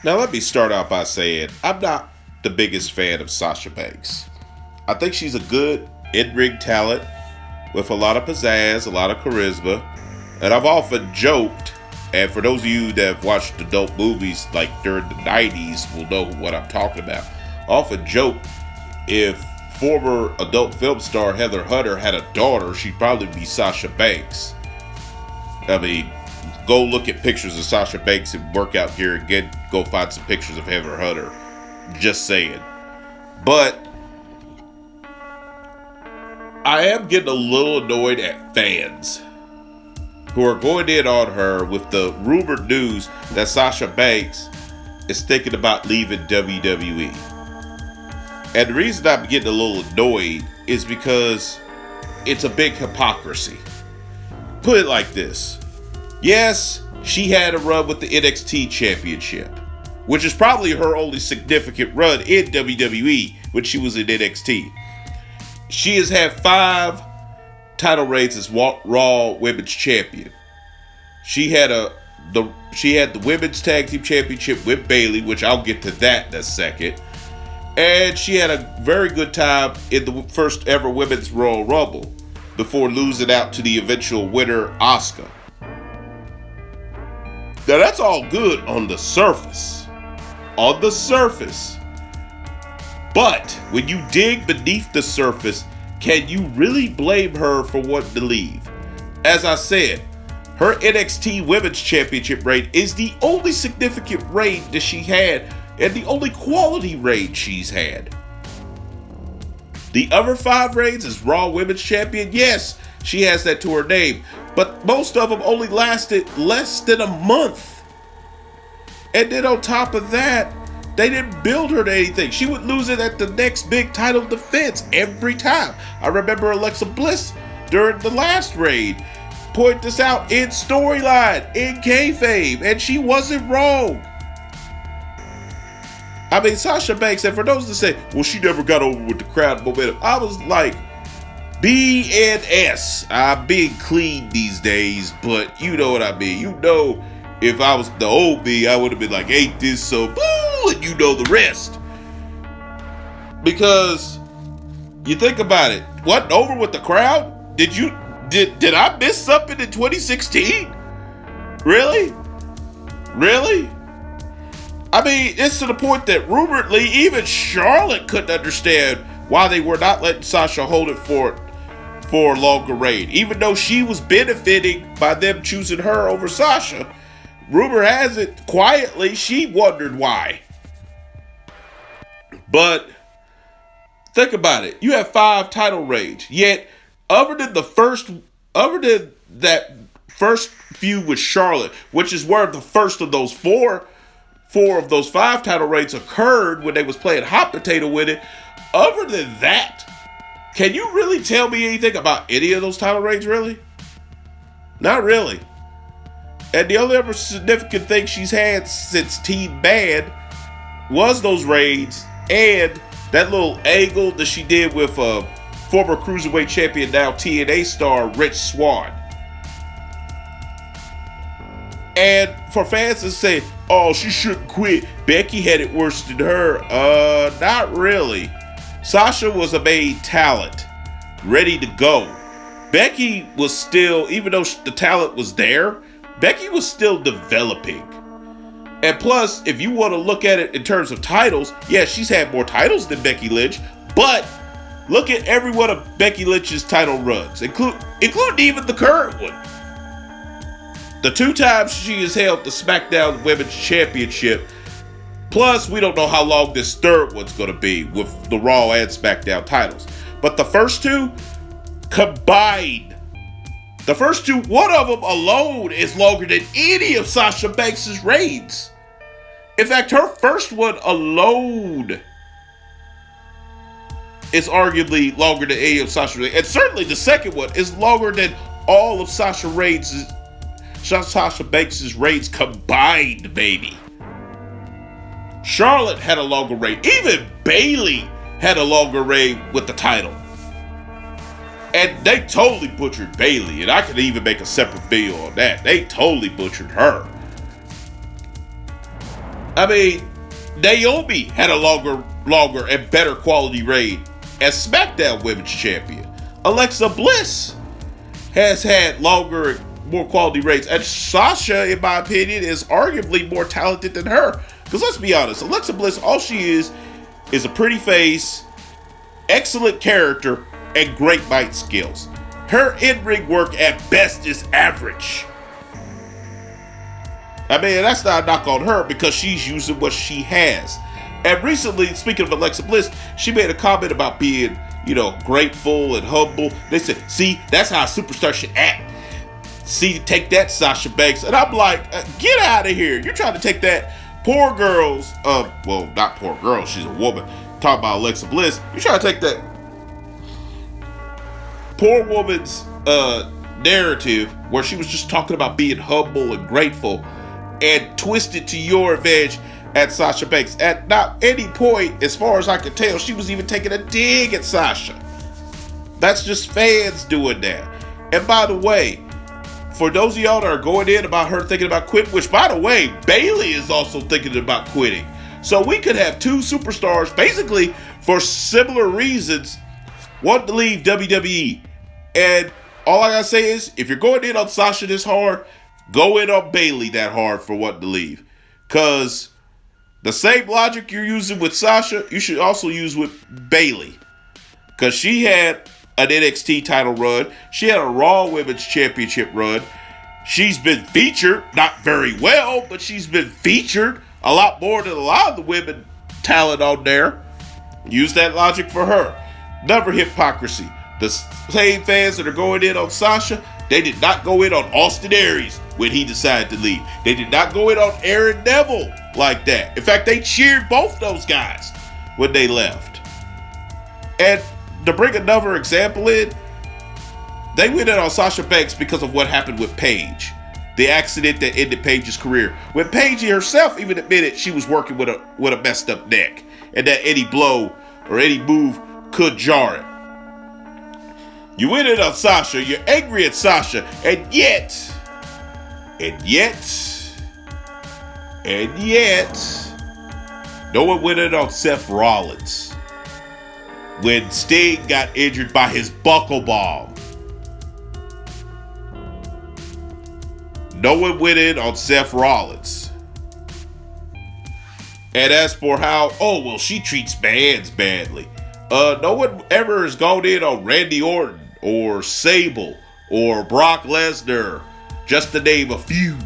Now, let me start out by saying I'm not the biggest fan of Sasha Banks. I think she's a good in-ring talent with a lot of pizzazz, a lot of charisma, and I've often joked, and for those of you that have watched adult movies like during the 90s will know what I'm talking about. I often joke if former adult film star Heather Hunter had a daughter, she'd probably be Sasha Banks. I mean, go look at pictures of Sasha Banks and workout gear again. Go find some pictures of Heather Hunter. Just saying. But I am getting a little annoyed at fans who are going in on her with the rumored news that Sasha Banks is thinking about leaving WWE. And the reason I'm getting a little annoyed is because it's a big hypocrisy. Put it like this. Yes, she had a run with the NXT Championship, which is probably her only significant run in WWE when she was in NXT. She has had 5 title reigns as Raw Women's Champion. She had the Women's Tag Team Championship with Bayley, which I'll get to that in a second. And she had a very good time in the first ever Women's Royal Rumble before losing out to the eventual winner, Asuka. Now that's all good on the surface. On the surface. But when you dig beneath the surface, can you really blame her for wanting to leave? As I said, her NXT Women's Championship reign is the only significant reign that she had and the only quality reign she's had. The other 5 reigns as Raw Women's Champion, yes, she has that to her name, but most of them only lasted less than a month. And then on top of that, they didn't build her to anything. She would lose it at the next big title defense every time. I remember Alexa Bliss during the last reign point this out in storyline, in kayfabe, and she wasn't wrong. I mean, Sasha Banks, and for those that say, well, she never got over with the crowd momentum, I was like, BNS. I'm being clean these days, but you know what I mean. You know, if I was the old me, I would have been like, ain't this so boo, and you know the rest. Because you think about it, what, over with the crowd? Did I miss something in 2016? Really? I mean, it's to the point that rumoredly even Charlotte couldn't understand why they were not letting Sasha hold it for a longer reign. Even though she was benefiting by them choosing her over Sasha, rumor has it, quietly, she wondered why. But think about it. You have 5 title reigns, yet other than that first feud with Charlotte, which is where the first of those four of those 5 title reigns occurred when they was playing hot potato with it. Other than that, can you really tell me anything about any of those title reigns, really? Not really. And the only other significant thing she's had since Team Bad was those reigns and that little angle that she did with former Cruiserweight champion, now TNA star, Rich Swann. And for fans to say, oh, she shouldn't quit, Becky had it worse than her. Not really. Sasha was a main talent, ready to go. Becky was still, even though the talent was there, Becky was still developing. And plus, if you want to look at it in terms of titles, yeah, she's had more titles than Becky Lynch, but look at every one of Becky Lynch's title runs, including even the current one. The 2 times she has held the SmackDown Women's Championship, plus we don't know how long this third one's going to be with the Raw and SmackDown titles. But the first 2 combined, one of them alone is longer than any of Sasha Banks' reigns. In fact, her first one alone is arguably longer than any of Sasha reigns. And certainly the second one is longer than all of Sasha Banks' reigns combined, baby. Charlotte had a longer reign. Even Bayley had a longer reign with the title. And they totally butchered Bayley. And I could even make a separate video on that. They totally butchered her. I mean, Naomi had a longer and better quality reign as SmackDown Women's Champion. Alexa Bliss has had longer and more quality reigns. And Sasha, in my opinion, is arguably more talented than her. Because let's be honest, Alexa Bliss, all she is a pretty face, excellent character, and great mic skills. Her in-ring work at best is average. I mean, that's not a knock on her because she's using what she has. And recently, speaking of Alexa Bliss, she made a comment about being, grateful and humble. They said, see, that's how a superstar should act. See, take that, Sasha Banks. And I'm like, get out of here. You're trying to take that poor girl's, well, not poor girl, she's a woman. Talking about Alexa Bliss. You're trying to take that poor woman's narrative where she was just talking about being humble and grateful and twist it to your advantage at Sasha Banks. At not any point, as far as I could tell, she was even taking a dig at Sasha. That's just fans doing that. And by the way, for those of y'all that are going in about her thinking about quitting, which by the way, Bayley is also thinking about quitting. So we could have two superstars, basically for similar reasons, want to leave WWE. And all I gotta say is, if you're going in on Sasha this hard, go in on Bayley that hard for wanting to leave. Because the same logic you're using with Sasha, you should also use with Bayley. Because she had an NXT title run. She had a Raw Women's Championship run. She's been featured, not very well, but she's been featured a lot more than a lot of the women talent on there. Use that logic for her. Never hypocrisy. The same fans that are going in on Sasha, they did not go in on Austin Aries when he decided to leave. They did not go in on Aaron Neville like that. In fact, they cheered both those guys when they left. And to bring another example in, they went in on Sasha Banks because of what happened with Paige. The accident that ended Paige's career. When Paige herself even admitted she was working with a messed up neck. And that any blow or any move could jar it. You went in on Sasha, you're angry at Sasha, and yet, no one went in on Seth Rollins when Sting got injured by his buckle bomb. No one went in on Seth Rollins. And as for how, she treats fans badly. No one ever has gone in on Randy Orton or Sable or Brock Lesnar, just to name a few.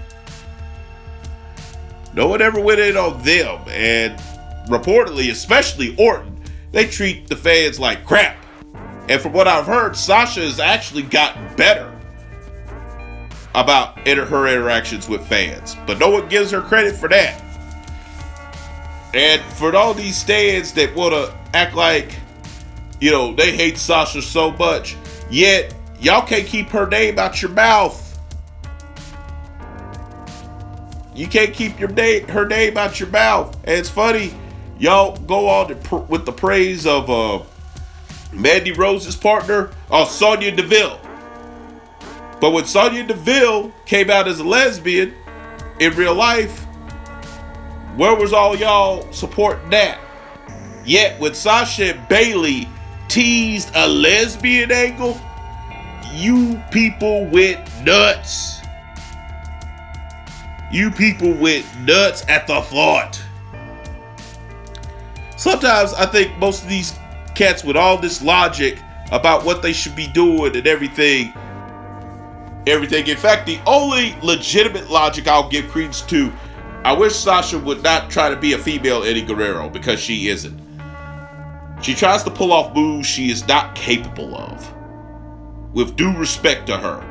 No one ever went in on them, and reportedly, especially Orton, they treat the fans like crap. And from what I've heard, Sasha has actually gotten better about her interactions with fans, but no one gives her credit for that. And for all these stands that want to act like, they hate Sasha so much, yet y'all can't keep her name out your mouth. You can't keep her name out your mouth. And it's funny, y'all go on with the praise of Mandy Rose's partner, Sonya Deville. But when Sonya Deville came out as a lesbian in real life, where was all y'all supporting that? Yet when Sasha and Bayley teased a lesbian angle, you people went nuts. You people went nuts at the thought. Sometimes I think most of these cats with all this logic about what they should be doing and everything. In fact, the only legitimate logic I'll give credence to, I wish Sasha would not try to be a female Eddie Guerrero, because she isn't. She tries to pull off moves she is not capable of. With due respect to her,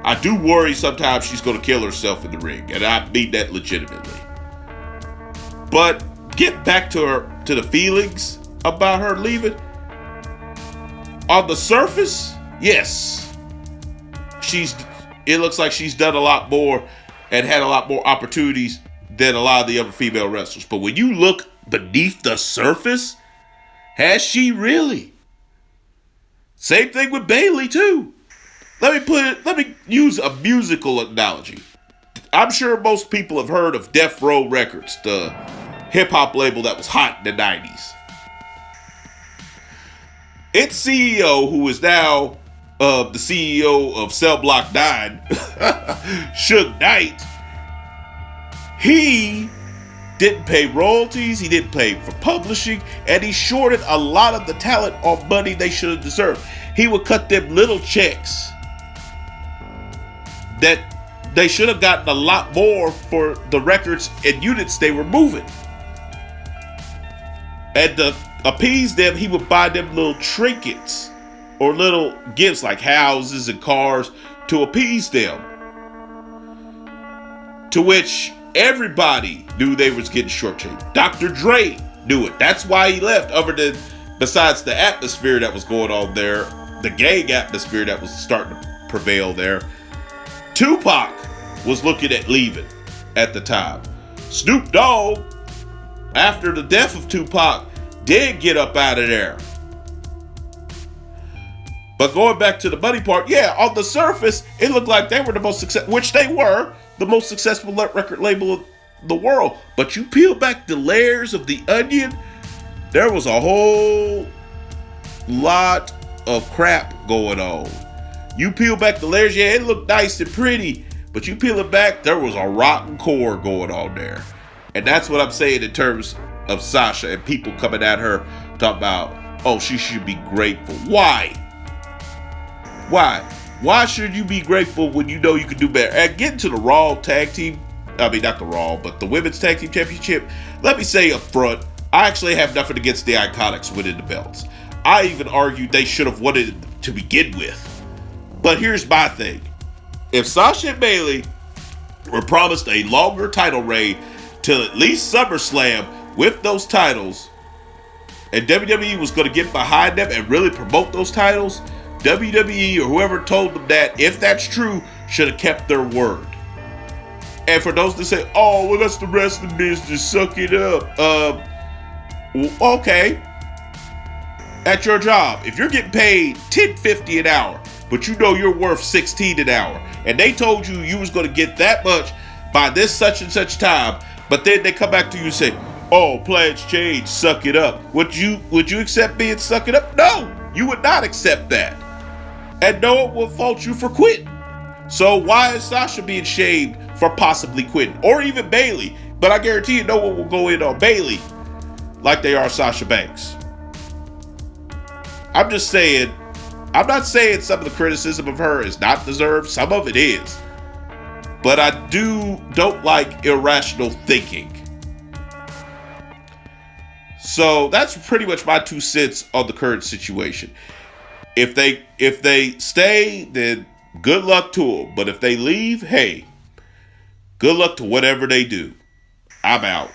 I do worry sometimes she's going to kill herself in the ring, and I mean that legitimately. But get back to the feelings about her leaving. On the surface, yes, it looks like she's done a lot more and had a lot more opportunities than a lot of the other female wrestlers. But when you look beneath the surface, has she really? Same thing with Bayley too. Let me use a musical analogy. I'm sure most people have heard of Death Row Records, the hip-hop label that was hot in the 90s. Its CEO, who is now the CEO of Cell Block 9, Suge Knight, he didn't pay royalties, he didn't pay for publishing, and he shorted a lot of the talent on money they should have deserved. He would cut them little checks that they should have gotten a lot more for the records and units they were moving. And to appease them, he would buy them little trinkets or little gifts like houses and cars to appease them. To which everybody knew they was getting shortchanged. Dr. Dre knew it. That's why he left, other than besides the atmosphere that was going on there, the gang atmosphere that was starting to prevail there. Tupac was looking at leaving at the time. Snoop Dogg, after the death of Tupac, did get up out of there. But going back to the money part, yeah, on the surface, it looked like they were the most successful, which they were, the most successful record label in the world. But you peel back the layers of the onion, there was a whole lot of crap going on. You peel back the layers, yeah, it looked nice and pretty, but you peel it back, there was a rotten core going on there. And that's what I'm saying in terms of Sasha and people coming at her talking about, oh, she should be grateful. Why? Why should you be grateful when you know you can do better? And getting to the Raw tag team, I mean, not the Raw, but the Women's Tag Team Championship, let me say up front, I actually have nothing against the Iconics winning the belts. I even argued they should have won it to begin with. But here's my thing. If Sasha and Bayley were promised a longer title reign till at least SummerSlam with those titles, and WWE was going to get behind them and really promote those titles, WWE or whoever told them that, if that's true, should have kept their word. And for those that say, oh, well, that's the wrestling business, suck it up. Okay. At your job, if you're getting paid $10.50 an hour, but you know you're worth $16 an hour, and they told you you was going to get that much by this such and such time, but then they come back to you and say, oh, plans change, suck it up. Would you accept being suck it up? No, you would not accept that. And no one will fault you for quitting. So why is Sasha being shamed for possibly quitting? Or even Bayley. But I guarantee you no one will go in on Bayley like they are Sasha Banks. I'm just saying, I'm not saying some of the criticism of her is not deserved. Some of it is. But I don't like irrational thinking. So that's pretty much my 2 cents on the current situation. If they stay, then good luck to them. But if they leave, hey, good luck to whatever they do. I'm out.